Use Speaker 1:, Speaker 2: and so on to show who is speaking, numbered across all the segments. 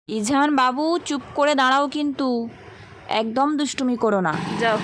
Speaker 1: ইজান বাবু চুপ করে দাঁড়াও, কিন্তু একদম দুষ্টুমি করো না, যাও।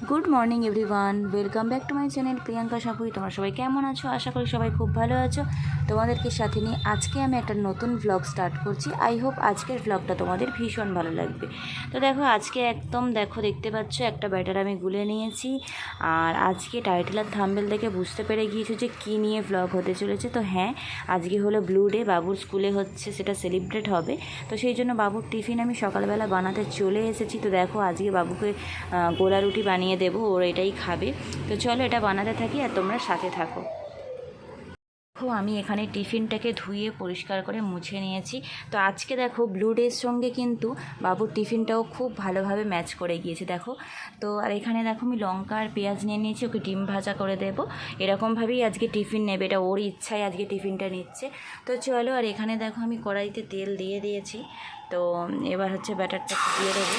Speaker 1: Good morning everyone, welcome back to my channel Priyanka Sapui. তোমরা সবাই কেমন আছো? আশা করি সবাই খুব ভালো আছো। তোমাদেরকে সাথে নিয়ে আজকে আমি একটা নতুন ভ্লগ স্টার্ট করছি। আই হোপ আজকের ভ্লগটা তোমাদের ভীষণ ভালো লাগবে। তো দেখো, আজকে একদম দেখতে পাচ্ছ একটা ব্যাটার আমি গুলে নিয়েছি। আর আজকে টাইটেল আর থাম্বনেল দেখে বুঝতে পেরে গিয়েছো যে কী নিয়ে ভ্লগ হতে চলেছে। তো হ্যাঁ, আজকে হলো ব্লু ডে, বাবুর স্কুলে হচ্ছে সেটা সেলিব্রেট হবে। তো সেই জন্য বাবুর টিফিন আমি সকালবেলা বানাতে চলে এসেছি। তো দেখো, আজকে বাবুকে গোলা রুটি বানিয়ে দেবো, ওর এটাই খাবে। তো চলো এটা বানাতে থাকি আর তোমরা সাথে থাকো। দেখো, আমি এখানে টিফিনটাকে ধুয়ে পরিষ্কার করে মুছে নিয়েছি। তো আজকে দেখো ব্লু ডের সঙ্গে কিন্তু বাবুর টিফিনটাও খুব ভালোভাবে ম্যাচ করে গিয়েছে দেখো। তো আর এখানে দেখো আমি লঙ্কা আর পেঁয়াজ নিয়ে নিয়েছি, ওকে ডিম ভাজা করে দেবো। এরকমভাবেই আজকে টিফিন নেবে, এটা ওর ইচ্ছায় আজকে টিফিনটা নিচ্ছে। তো চলো, আর এখানে দেখো আমি কড়াইতে তেল দিয়ে দিয়েছি। তো এবার হচ্ছে ব্যাটারটা দিয়ে দেবো।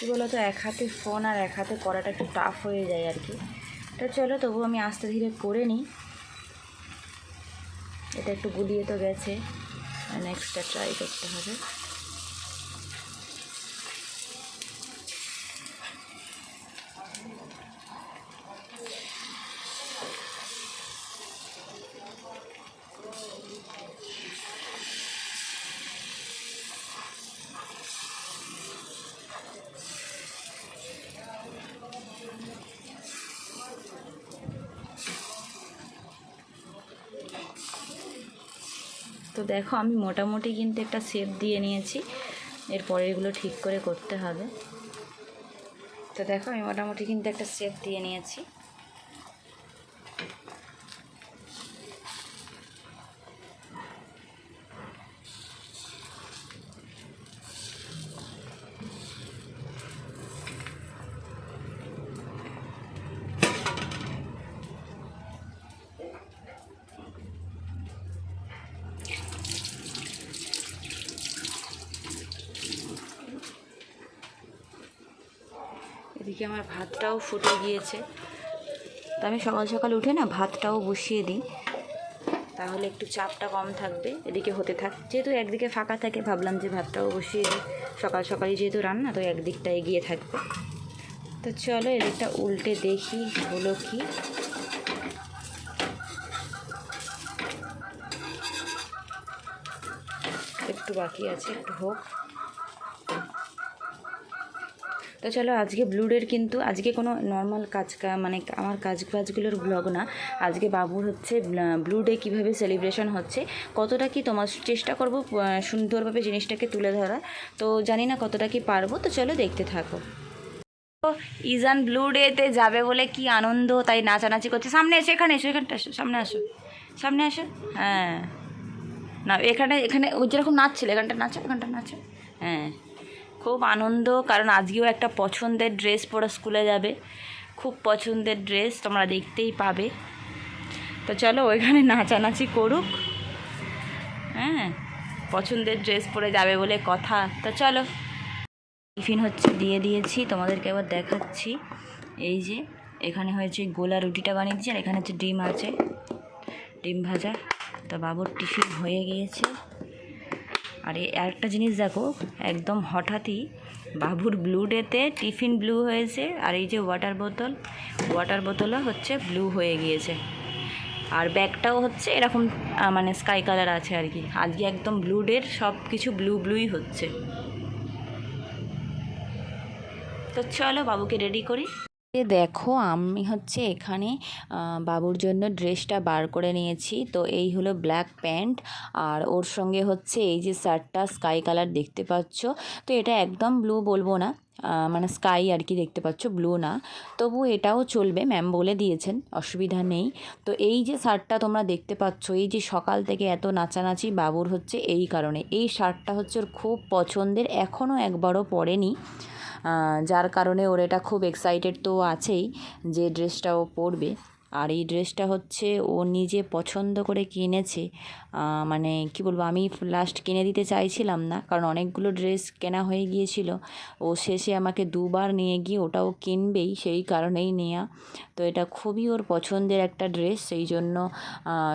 Speaker 1: কী বলো তো, এক হাতে ফোন আর এক হাতে করাটা একটু টাফ হয়ে যায় আর কি। তো চলো, তবু আমি আস্তে ধীরে করে নিই। এটা একটু গুলিয়ে তো গেছে, নেক্সটটা ট্রাই করতে হবে। তো দেখো, আমি মোটামুটি কিন্তু একটা শেপ দিয়ে নিয়েছি, এরপরে এগুলো ঠিক করে করতে হবে। তো দেখো, আমি মোটামুটি কিন্তু একটা শেপ দিয়ে নিয়েছি। এদিকে আমার ভাতটাও ফুটে গিয়েছে। তো আমি সকাল সকাল উঠে না ভাতটাও বসিয়ে দিই, তাহলে একটু চাপটা কম থাকবে। এদিকে হতে থাক, যেহেতু একদিকে ফাঁকা থাকে, ভাবলাম যে ভাতটাও বসিয়ে দিই। সকাল সকালই যেহেতু রান্না, তো একদিকটা এগিয়ে থাকবে। তো চলো, এদিকটা উল্টে দেখি হলো কি। একটু বাকি আছে, একটু হোক। তো চলো, আজকে ব্লু ডের কিন্তু আজকে কোনো নর্মাল মানে আমার কাজগুলোর ব্লগ না। আজকে বাবুর হচ্ছে ব্লু ডে কীভাবে সেলিব্রেশন হচ্ছে, কতটা কি তোমার চেষ্টা করব সুন্দরভাবে জিনিসটাকে তুলে ধরা। তো জানি না কতটা কি পারবো। তো চলো দেখতে থাকো। তো ইজান ব্লু ডেতে যাবে বলে কি আনন্দ, তাই নাচানাচি করছে। সামনে এসো, এখানে এসো, এখানটা এসো, সামনে আসো, সামনে আসো। হ্যাঁ, না এখানে এখানে ওই যেরকম নাচছিল, এখানটা নাচো, এখানটা নাচো। হ্যাঁ, খুব আনন্দ, কারণ আজকেও একটা পছন্দের ড্রেস পরে স্কুলে যাবে। খুব পছন্দের ড্রেস, তোমরা দেখতেই পাবে। তো চলো, ওইখানে নাচানাচি করুক। হ্যাঁ, পছন্দের ড্রেস পরে যাবে বলে কথা। তো চলো, টিফিন হচ্ছে দিয়ে দিয়েছি, তোমাদেরকে এবার দেখাচ্ছি। এই যে এখানে হয়েছে গোলা রুটিটা বানিয়ে দিচ্ছি, আর এখানে হচ্ছে ডিম আছে, ডিম ভাজা। তো বাবুর টিফিন হয়ে গিয়েছে। আর আরেকটা জিনিস দেখো, একদম হঠাৎই বাবুর ব্লু ডেতে টিফিন ব্লু হয়েছে, আর এই যে ওয়াটার বোতলও হচ্ছে ব্লু হয়ে গিয়েছে। আর ব্যাগটাও হচ্ছে এরকম মানে স্কাই কালার আছে আর কি। আজকে একদম ব্লু ডের সব কিছু ব্লুই হচ্ছে। তো চলো, বাবুকে রেডি করি। দেখো, আমি হচ্ছে এখানে বাবুর জন্য ড্রেসটা বার করে নিয়েছি। তো এই হলো ব্ল্যাক প্যান্ট, আর ওর সঙ্গে হচ্ছে এই যে শার্টটা স্কাই কালার দেখতে পাচ্ছ। তো এটা একদম ব্লু বলবো না, মানে স্কাই আর কি, দেখতে পাচ্ছ, ব্লু না। তবু এটাও চলবে, ম্যাম বলে দিয়েছেন, অসুবিধা নেই। তো এই যে শার্টটা তোমরা দেখতে পাচ্ছ, এই যে সকাল থেকে এত নাচানাচি বাবুর হচ্ছে এই কারণে, এই শার্টটা হচ্ছে ওর খুব পছন্দের, এখনও একবারও পরেনি। যার কারণে ওর এটা খুব এক্সাইটেড তো আছেই যে ড্রেসটা ও পরবে। আর এই ড্রেসটা হচ্ছে ও নিজে পছন্দ করে কিনেছে। মানে কি বলবো, আমি লাস্ট কিনে দিতে চাইছিলাম না, কারণ অনেকগুলো ড্রেস কেনা হয়ে গিয়েছিল। ও শেষে আমাকে দুবার নিয়ে গিয়ে ওটাও কিনবেই, সেই কারণেই নেওয়া। তো এটা খুবই ওর পছন্দের একটা ড্রেস, সেই জন্য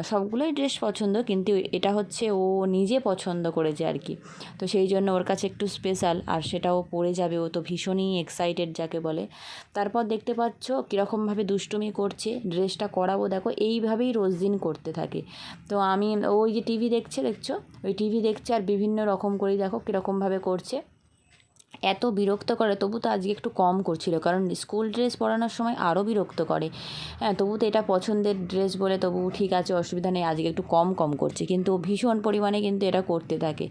Speaker 1: সবগুলোই ড্রেস পছন্দ, কিন্তু এটা হচ্ছে ও নিজে পছন্দ করেছে আর কি। তো সেই জন্য ওর কাছে একটু স্পেশাল, আর সেটাও পরে যাবে। ও তো ভীষণই এক্সাইটেড যাকে বলে। তারপর দেখতে পাচ্ছ কীরকমভাবে দুষ্টুমি করছে। ড্রেসটা করাবো দেখো, এইভাবেই রোজ দিন করতে থাকে। তো আমি ওই যে টিভি দেখছো, ওই টিভি দেখছে আর বিভিন্ন রকম করেই দেখো কীরকমভাবে করছে। এত বিরক্ত করে, তবু তো আজকে একটু কম করছিল, কারণ স্কুল ড্রেস পরানোর সময় আরও বিরক্ত করে। হ্যাঁ, তবু তো এটা পছন্দের ড্রেস বলে তবু ঠিক আছে, অসুবিধা নেই। আজকে একটু কম করছে, কিন্তু ভীষণ পরিমাণে কিন্তু এটা করতে থাকে।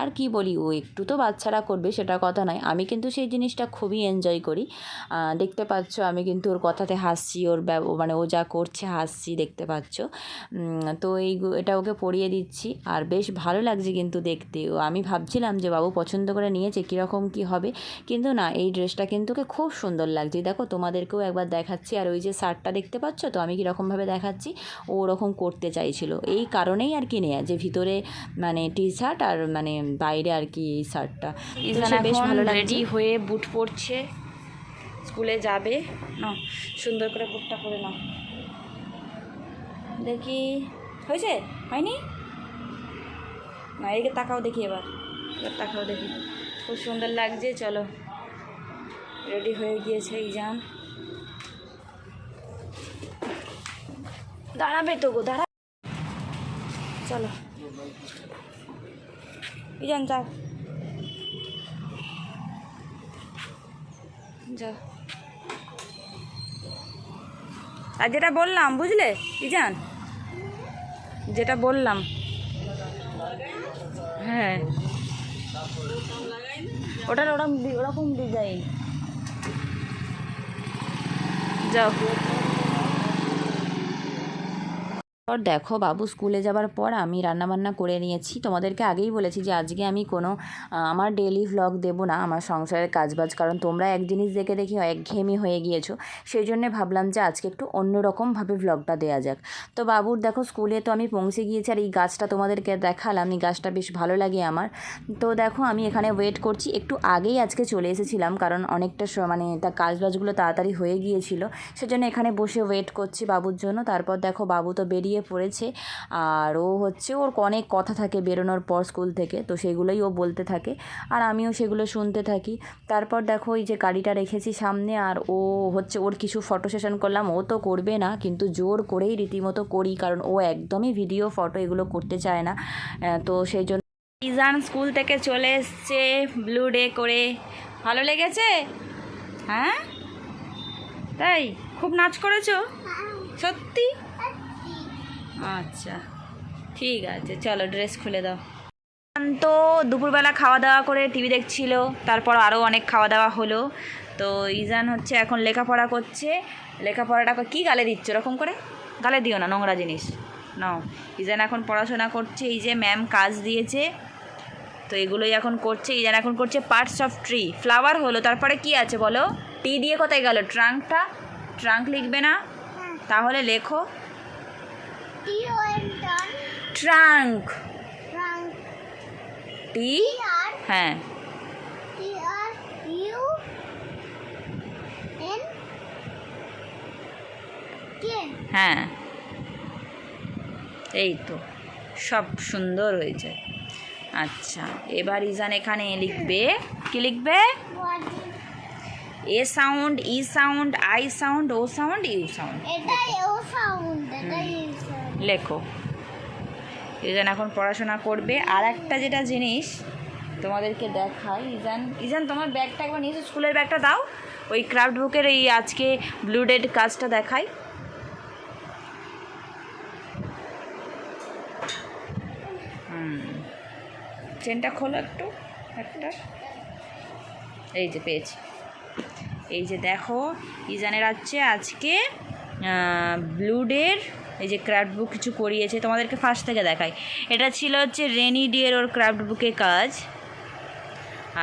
Speaker 1: আর কি বলি, ও একটু তো বাচ্চারা করবে সেটা কথা নয়, আমি কিন্তু সেই জিনিসটা খুবই এনজয় করি। দেখতে পাচ্ছ আমি কিন্তু ওর কথাতে হাসছি, মানে ও যা করছে হাসছি, দেখতে পাচ্ছ। তো এটা ওকে পরিয়ে দিচ্ছি, আর বেশ ভালো লাগছে কিন্তু দেখতে। আমি ভাবছিলাম যে বাবু পছন্দ করে নিয়েছে, কীরকম কি হবে, কিন্তু না, এই ড্রেসটা কিন্তু ওকে খুব সুন্দর লাগছে। দেখো তোমাদেরকেও একবার দেখাচ্ছি। আর ওই যে শার্টটা দেখতে পাচ্ছ তো আমি কীরকমভাবে দেখাচ্ছি, ও ওরকম করতে চাইছিল, এই কারণেই আর কি নেয়া, যে ভিতরে মানে টি শার্ট আর মানে বাইরে আর কি এই শার্টটা। বেশ ভালো লাগছে। রেডি হয়ে বুট পরছে, স্কুলে যাবে। না, সুন্দর করে বুটটা পরে নাও। দেখি হয়েছে, হয়নি? না, এদিকে তাকাও দেখি, এবার তাকাও দেখি, খুব সুন্দর লাগছে। চলো, রেডি হয়ে গিয়েছে ইজান। দাঁড়াবে তো গো, দাঁড়া। চলো ইজান, যাও যাও। আর যেটা বললাম বুঝলে ইজান, যেটা বললাম, হ্যাঁ ওটার ওরকম ডিজাইন। যাও। দেখো বাবু স্কুলে যাবার পর আমি রান্নাবান্না করে নিয়েছি। তোমাদেরকে আগেই বলেছি যে আজকে আমি কোনো আমার ডেইলি ভ্লগ দেবো না, আমার সংসারের কাজবাজ, কারণ তোমরা এক জিনিস দেখে দেখে একঘেয়েমি হয়ে গিয়েছো। সেই জন্যে ভাবলাম যে আজকে একটু অন্যরকমভাবে ভ্লগটা দেওয়া যাক। তো বাবুর দেখো স্কুলে তো আমি পৌঁছে গিয়েছি, আর এই গাছটা তোমাদেরকে দেখালাম, এই গাছটা বেশ ভালো লাগে আমার। তো দেখো আমি এখানে ওয়েট করছি, একটু আগেই আজকে চলে এসেছিলাম, কারণ অনেকটা মানে তা কাজবাজগুলো তাড়াতাড়ি হয়ে গিয়েছিলো, সেজন্য এখানে বসে ওয়েট করছি বাবুর জন্য। তারপর দেখো বাবু তো বেরিয়ে পড়েছে, আর ও হচ্ছে ওর অনেক কথা থাকে বেরোনোর পর স্কুল থেকে, তো সেগুলোই ও বলতে থাকে, আর আমিও সেগুলো শুনতে থাকি। তারপর দেখো এই যে গাড়িটা রেখেছি সামনে, আর ও হচ্ছে ওর কিছু ফটো সেশন করলাম, ও তো করবে না, কিন্তু জোর করেই রীতিমতো করি, কারণ ও একদমই ভিডিও ফটো এগুলো করতে চায় না। তো সেই জন্য ইজান স্কুল থেকে চলে এসছে ব্লু ডে করে। ভালো লেগেছে? হ্যাঁ, তাই খুব নাচ করেছো সত্যি? আচ্ছা ঠিক আছে, চলো ড্রেস খুলে দাও। তো দুপুরবেলা খাওয়া দাওয়া করে টিভি দেখছিল, তারপর আরও অনেক খাওয়া দাওয়া হলো। তো ইজান হচ্ছে এখন লেখাপড়া করছে। লেখাপড়াটা কী গালে দিচ্ছ এরকম করে? গালে দিও না, নোংরা জিনিস নাও। ইজান এখন পড়াশোনা করছে, এই যে ম্যাম কাজ দিয়েছে, তো এগুলোই এখন করছে। ইজান এখন করছে পার্টস অফ ট্রি। ফ্লাওয়ার হলো, তারপরে কি আছে বলো? টি দিয়ে কোথায় গেল? ট্রাঙ্ক লিখবে না? তাহলে লেখো ট্রাঙ্ক। টি, হ্যাঁ হ্যাঁ, এই তো সব সুন্দর হয়েছে। আচ্ছা, এবার ইজান এখানে লিখবে, কি লিখবে? A sound, E sound, I sound, O sound, U sound. লেখো। ইজান এখন পড়াশোনা করবে। আর একটা যেটা জিনিস তোমাদেরকে দেখাই, ইজান তোমার ব্যাগটা একবার নিয়েছো, স্কুলের ব্যাগটা দাও। ওই ক্রাফট বুকের এই আজকে ব্লু ডেড কাজটা দেখাই। চেনটা খোলো একটু, একটা, এই যে পেয়েছি। এই যে দেখো ইজানের আজকে ব্লু ডের এই যে ক্রাফট বুক কিছু করিয়েছে, তোমাদেরকে ফার্স্ট থেকে দেখাই। এটা ছিল হচ্ছে রেনি ডের ওর ক্রাফট বুকে কাজ,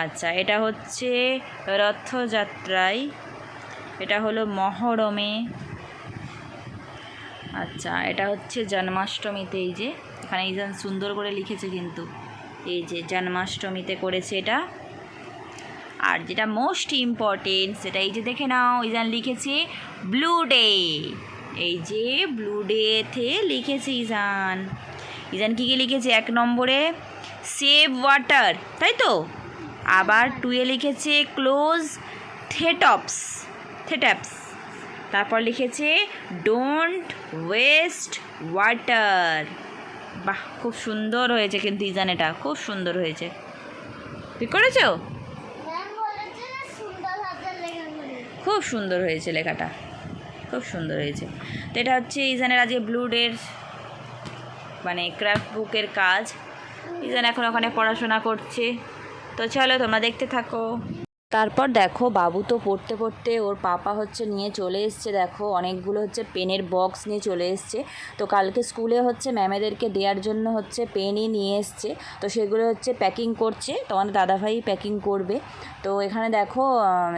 Speaker 1: আচ্ছা, এটা হচ্ছে রথযাত্রায়, এটা হলো মহরমে, আচ্ছা এটা হচ্ছে জন্মাষ্টমীতে। এই যে এখানে ইজান সুন্দর করে লিখেছে কিন্তু, এই যে জন্মাষ্টমীতে করেছে এটা। আর যেটা মোস্ট ইম্পর্টেন্ট সেটা এই যে দেখে নাও, ইজান লিখেছে ব্লু ডে। এই যে ব্লু ডেতে লিখেছে ইজান। ইজান কী কী লিখেছে? 1 নম্বরে সেভ ওয়াটার, তাই তো। আবার 2-এ লিখেছে ক্লোজ থেটাপস। তারপর লিখেছে ডোন্ট ওয়েস্ট ওয়াটার। বাহ, খুব সুন্দর হয়েছে কিন্তু ইজান, এটা খুব সুন্দর হয়েছে। ঠিক করেছো? খুব সুন্দর হয়েছে লেখাটা, খুব সুন্দর হয়েছে। তো এটা হচ্ছে ইজানের আজকে ব্লু ডের মানে ক্রাফট বুকের কাজ। ইজান এখন ওখানে পড়াশোনা করছে। তো চলো তোমরা দেখতে থাকো। তারপর দেখো বাবু তো পড়তে পড়তে ওর পাপা হচ্ছে নিয়ে চলে এসছে, দেখো অনেকগুলো হচ্ছে পেনের বক্স নিয়ে চলে এসছে। তো কালকে স্কুলে হচ্ছে ম্যামেদেরকে দেওয়ার জন্য হচ্ছে পেনই নিয়ে এসছে, তো সেগুলো হচ্ছে প্যাকিং করছে, তোমাদের দাদাভাই প্যাকিং করবে। তো এখানে দেখো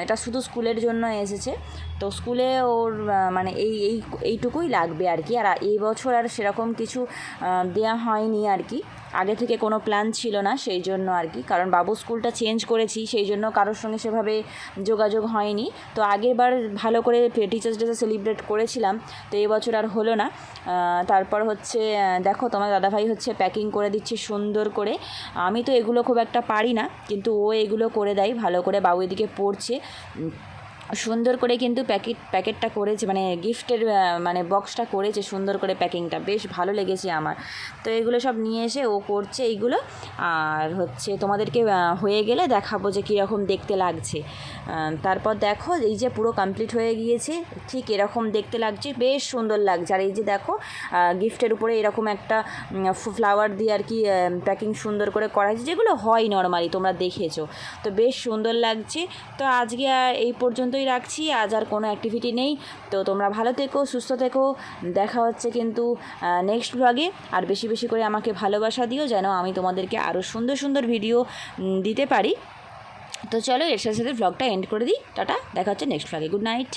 Speaker 1: এটা শুধু স্কুলের জন্য এসেছে। তো স্কুলে ওর মানে এইটুকুই লাগবে আর কি। আর এই বছর আর সেরকম কিছু দেওয়া হয়নি আর কি, আগে থেকে কোনো প্ল্যান ছিল না সেই জন্য আর কি। কারণ বাবু স্কুলটা চেঞ্জ করেছি, সেই জন্য কারোর সঙ্গে সেভাবে যোগাযোগ হয়নি। তো আগেরবার ভালো করে টিচার্স ডে সেলিব্রেট করেছিলাম, তো এই বছর আর হলো না। তারপর হচ্ছে দেখো তোমার দাদাভাই হচ্ছে প্যাকিং করে দিচ্ছে সুন্দর করে। আমি তো এগুলো খুব একটা পারি না, কিন্তু ও এগুলো করে দেয় ভালো করে। বাবু এদিকে পড়ছে সুন্দর করে, কিন্তু প্যাকেটটা করেছে মানে গিফটের মানে বক্সটা করেছে সুন্দর করে, প্যাকিংটা বেশ ভালো লেগেছে আমার। তো এগুলো সব নিয়ে এসে ও করছে এইগুলো। আর হচ্ছে তোমাদেরকে হয়ে গেলে দেখাবো যে কীরকম দেখতে লাগছে। তারপর দেখো এই যে পুরো কমপ্লিট হয়ে গিয়েছে, ঠিক এরকম দেখতে লাগছে, বেশ সুন্দর লাগছে। আর এই যে দেখো গিফটের উপরে এরকম একটা ফ্লাওয়ার দিয়ে আর কি প্যাকিং সুন্দর করে করা হয়েছে, যেগুলো হয় নর্মালি তোমরা দেখেছো। তো বেশ সুন্দর লাগছে। তো আজকে আর এই পর্যন্তই রাখছি, আজ আর কোনো অ্যাক্টিভিটি নেই। তো তোমরা ভালো থেকো, সুস্থ থেকো, দেখা হচ্ছে কিন্তু নেক্সট ব্লগে। আর বেশি বেশি করে আমাকে ভালোবাসা দিও, যেন আমি তোমাদেরকে আরও সুন্দর সুন্দর ভিডিও দিতে পারি। তো চলো এর সাথে ব্লগটা এন্ড করে দিই। টাটা, দেখা হচ্ছে নেক্সট ব্লগে। Good night.